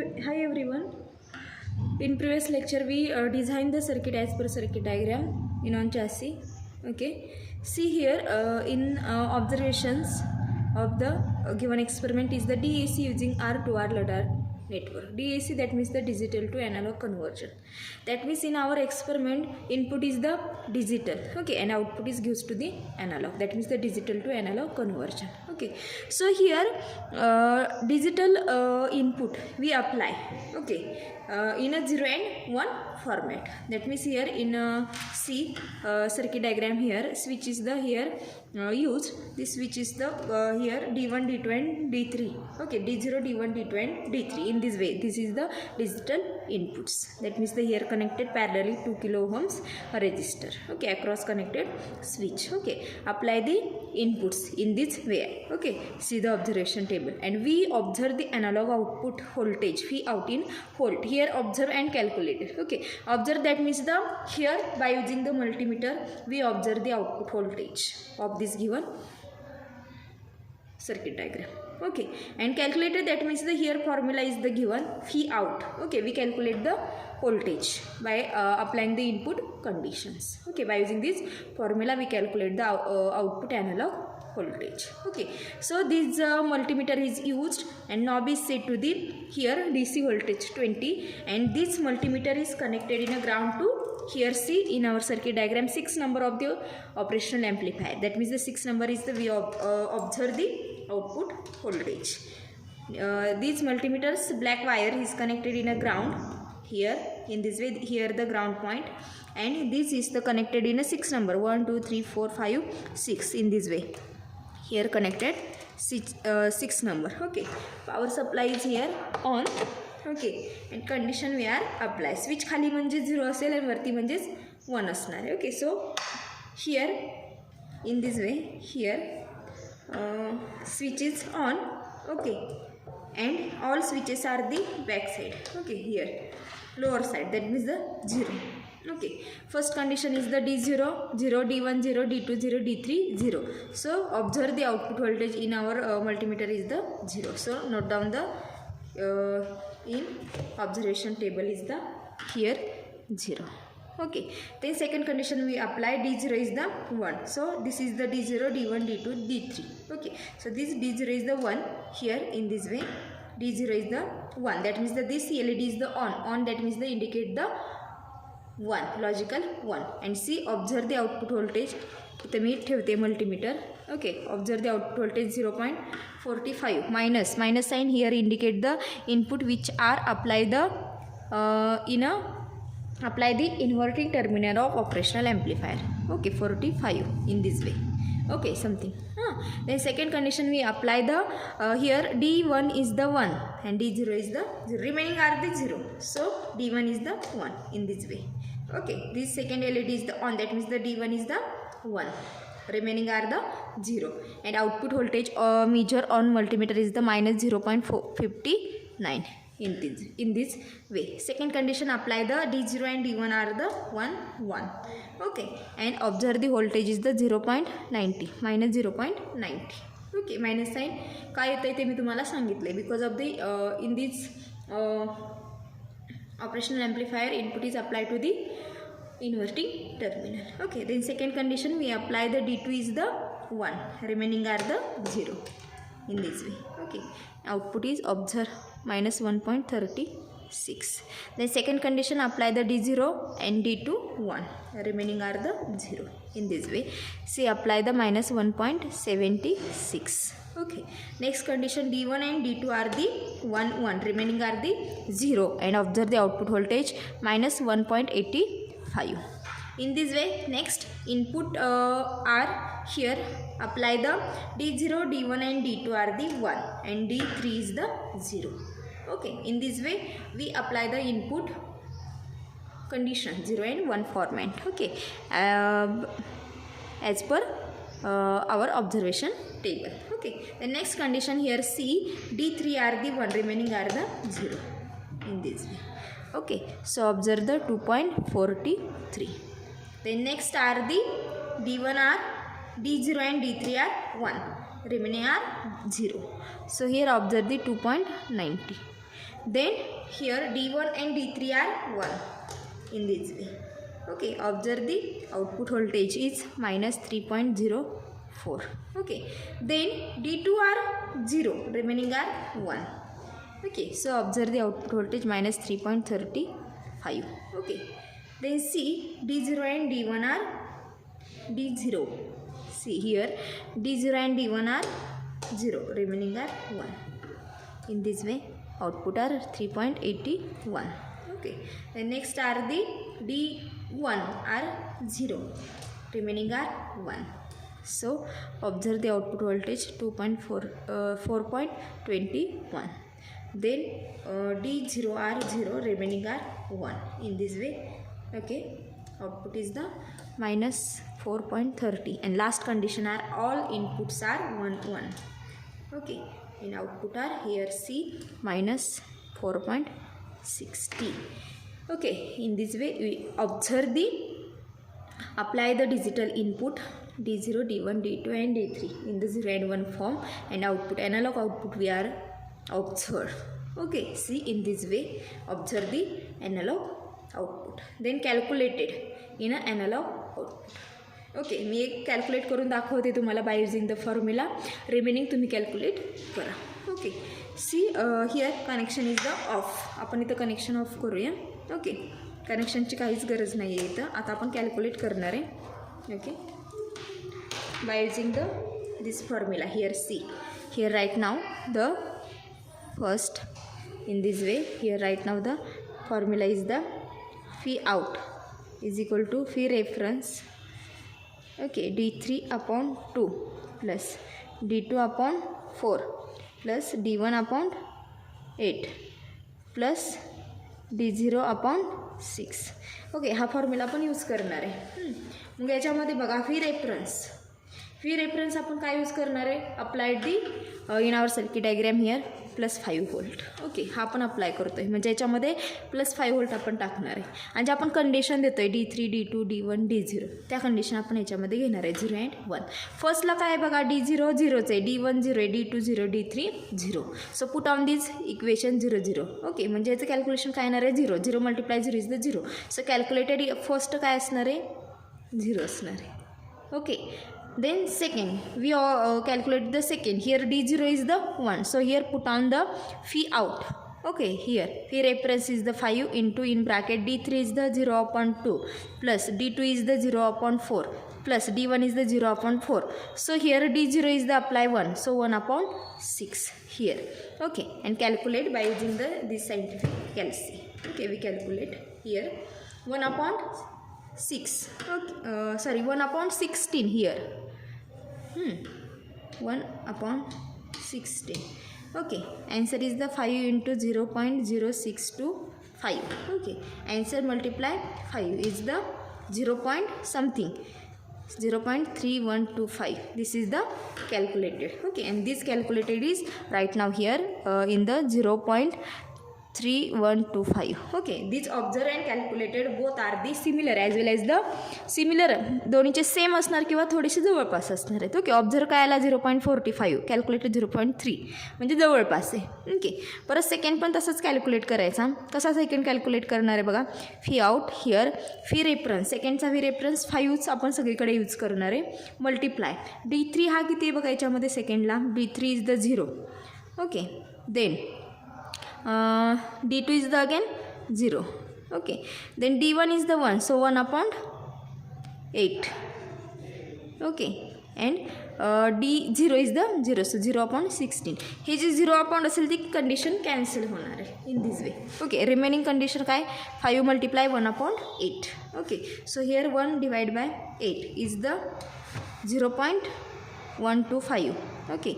Hi everyone. In previous lecture we designed the circuit as per circuit diagram in on chassis. Okay. See here in observations of the given experiment is the DAC using R2R ladder network. DAC, that means the digital to analog conversion. That means in our experiment input is the digital, okay, and output is gives to the analog. That means the digital to analog conversion. Okay. So here digital input we apply, okay, in a 0 and 1 format. That means here in C circuit diagram, here switch is the here used. This switch is the here D1, D2 and D3. Okay, D0, D1, D2 and D3. In this way, this is the digital inputs. That means the here connected parallelly 2 kilo ohms resistor. Okay, across connected switch. Okay, apply the inputs in this way. Okay, see the observation table, and we observe the analog output voltage V out in volt. Here observe and calculate it. Okay, observe, that means the here by using the multimeter we observe the output voltage of this given circuit diagram. Okay, and calculated, that means the here formula is the given V out. Okay, we calculate the voltage by applying the input conditions. Okay, by using this formula we calculate the output analog voltage. Okay, so this multimeter is used and knob is set to the here DC voltage 20, and this multimeter is connected in a ground to here see in our circuit diagram 6 number of the operational amplifier. That means the 6 number is the we observe the output voltage. These multimeters black wire is connected in a ground here in this way, here the ground point, and this is the connected in a 6 number 1 2 3 4 5 6 in this way, here connected 6 number. Okay, power supply is here on. Okay, and condition we are apply. Switch खाली म्हणजे 0 असेल आणि वरती म्हणजे 1 असणार आहे. Okay, so here in this way, here switch is on. Okay, and all switches are the back side. Okay, here lower side, that means the 0. Okay, first condition is the D0, 0, D1, 0, D2, 0, D3, 0. So observe the output voltage in our multimeter is the 0. So note down the in observation table is the here 0. Okay, then second condition we apply, D0 is the 1. So this is the D0, D1, D2, D3. Okay, so this D0 is the 1 here in this way. D0 is the 1. That means that this LED is the on. That means they indicate the 1, logical 1. And see, observe the output voltage. इथे मी ठेवते multimeter. Okay, observe the output voltage 0.45. Minus sign here indicate the input which are apply the apply the inverting terminal of operational amplifier. Okay, 45 in this way. Okay, something. Then second condition we apply the here D1 is the 1 and D0 is the 0. Remaining are the 0. So D1 is the 1 in this way. Okay, this second LED is the on. That means the D1 is the 1. Remaining are the 0. And output voltage measure on multimeter is the minus 0.59 in this way. Second condition apply the D0 and D1 are the 1. Okay, and observe the voltage is the 0.90 minus 0.90. Okay, minus sign काय येतं ते मी तुम्हाला सांगितले because of the in this operational amplifier input is applied to the inverting terminal. Okay, then second condition we apply the D2 is the 1, remaining are the 0 in this way. Okay, output is observe minus 1.36. Then second condition apply the D0 and D2 1, remaining are the 0 in this way. See, apply the minus 1.76. Okay, next condition D1 and D2 are the 1, remaining are the 0, and observe the output voltage minus 1.85 in this way. Next input are here apply the D0, D1 and D2 are the 1 and D3 is the 0. Okay, in this way we apply the input condition 0 and 1 format. Okay, as per our observation table. Okay, the next condition here C, D3 are the 1, remaining are the 0 in this way. Okay, so observe the 2.43. Then next are the D1 are D0 and D3 are 1, remaining are 0. So here observe the 2.90. Then here D1 and D3 are 1 in this way. Okay, observe the output voltage is minus 3.04. Okay, then D2 are 0, remaining are 1. Okay, so observe the output voltage minus 3.35. Okay, then see D0 and D1 are D0. See here D0 and D1 are 0, remaining are 1. In this way output are 3.81. Okay, then next are the D1 are 0, remaining are 1. So observe the output voltage 4.21. Then D0 are 0, remaining are 1. In this way, okay, output is the minus 4.30, and last condition are all inputs are 1 1. Okay, in output are here C minus 4.60. Okay, in this way we observe the apply the digital input D0, D1, D2 and D3 in the 0 and 1 form, and output analog output we are observe. Okay, see in this way observe the analog output, then calculated in a analog output. Okay, मी एक calculate करून दाखवते तुम्हाला by using the formula. Remaining तुम्ही calculate करा. Okay, see here connection is the off. आपण इथं connection of करूया. ओके, कनेक्शनची काहीच गरज नाही आहे इथं. आता आपण कॅल्क्युलेट करणार आहे. Okay, by using the this formula. Here see, here right now the first in this way. Here right now the formula is the phi out is equal to phi reference, okay, D3 upon 2 plus D2 upon 4 plus D1 upon 8 plus D0 upon 6. Okay, हा formula आपण use करणार आहे. मग याच्यामध्ये बघा फी reference आपण काय use करणार आहे. Applied the in our circuit diagram here +5 volt. Okay, हा आपण अप्लाय करतो आहे, म्हणजे याच्यामध्ये +5 व्होल्ट आपण टाकणार आहे. आणि जे आपण कंडिशन देतो आहे D3, D2, D1, D0, त्या कंडिशन आपण याच्यामध्ये घेणार आहे 0 and 1. फर्स्टला काय आहे बघा, D0 0च आहे, D1 0 आहे, D2 0, D3 0. So put on this equation 0 0. Okay, म्हणजे याचं कॅल्क्युलेशन काय येणार आहे 0 0 multiply 0 is the 0. So calculated first काय असणार आहे 0 असणार आहे. Okay, then second we calculate the second. Here D0 is the 1, so here put on the phi out. Okay, here phi reference is the 5 into in bracket D3 is the 0 upon 2 plus D2 is the 0 upon 4 plus D1 is the 0 upon 4. So here D0 is the apply 1, so 1 upon 6 here. Okay, and calculate by using the this scientific calci. Okay, we calculate here 1 upon 6. Okay, 1 upon 16 here. 1 upon 16. Okay, answer is the 5 into 0.0625. Okay, answer multiply 5 is the 0 point something, 0.3125. This is the calculated. Okay, and this calculated is right now here in the 0.3125. Okay, these observed and calculated both are the similar as well as the similar. दोन्हीचे same असणार किंवा थोडेसे जवळपास असणार आहेत. Okay, observe काय आला 0.45, calculated 0.3, म्हणजे जवळपास आहे. ओके, परत सेकंड पण तसंच कॅल्क्युलेट करायचा. कसा सेकंड कॅल्क्युलेट करणार आहे बघा, phi out here phi reference, सेकंडचा फी रेफरन्स 5 आपण सगळीकडे यूज करणार आहे. मल्टिप्लाय D3 हा किती आहे बघा याच्यामध्ये सेकंडला, D3 is the 0. Okay, then D2 is the again 0. Okay, then D1 is the 1, so 1 upon 8. Okay, and D0 is the 0, so 0 upon 16. Hey J 0 upon असेल ती कंडिशन कॅन्सल होणार आहे in this way. Okay, remaining condition काय 5 multiply 1 upon 8. Okay, so here 1 divide by 8 is the 0.125. Okay,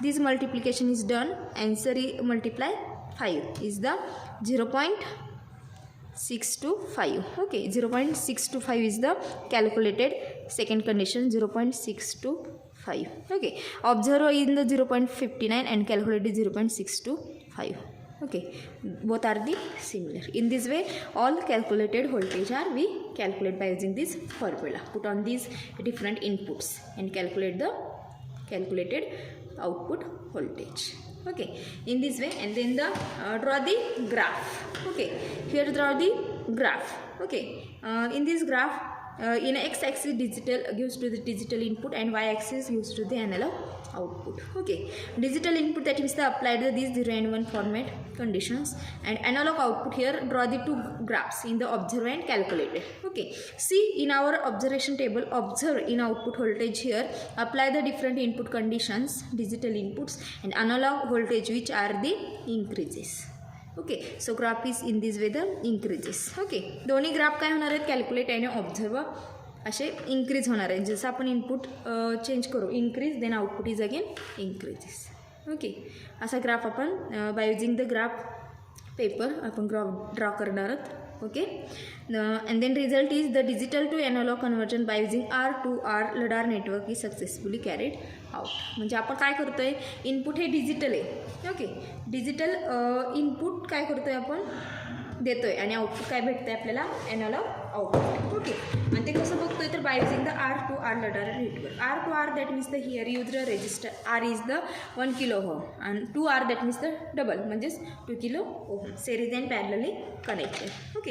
this multiplication is done. Answer is multiply 5 is the 0.625. Okay, 0.625 is the calculated second condition, 0.625. Okay, observe in the 0.59 and calculated 0.625. Okay, both are the similar. In this way all calculated voltage are we calculate by using this formula. Put on these different inputs and calculate the calculated output voltage. Okay, in this way. And then the draw the graph. Okay, here draw the graph. Okay, in this graph, in x-axis digital gives to the digital input and y-axis gives to the analog output. Okay, digital input, that means the applied these 0 and 1 format conditions, and analog output, here draw the two graphs in the observe and calculated. Okay, see in our observation table, observe in output voltage, here apply the different input conditions, digital inputs, and analog voltage, which are the increases. Okay, so graph is in this way the increases. Okay, दोन्ही graph काय होणार आहेत, calculate आणि observe असे increase होणार आहेत. जसं आपण इनपुट चेंज करू, increase, then output is again increases. Okay, असा ग्राफ आपण by using the graph paper आपण ग्राफ ड्रॉ करणार आहोत. Okay, and then result is the digital to analog conversion by using R2R LDAR network is successfully carried out. म्हणजे आपण काय करतोय, input हे digital आहे. ओके, डिजिटल इनपुट काय करतोय आपण देतोय आणि आउटपुट काय भेटतंय आपल्याला, एनालॉग आउटपुट. ओके, आणि ते कसं बघतोय तर bye using the R2R LDAR network. R2R that means the here use the resistor, R is the 1 kilo ohm and 2R that means the double म्हणजेच 2 kilo ohm, series and parallelly connected. Okay,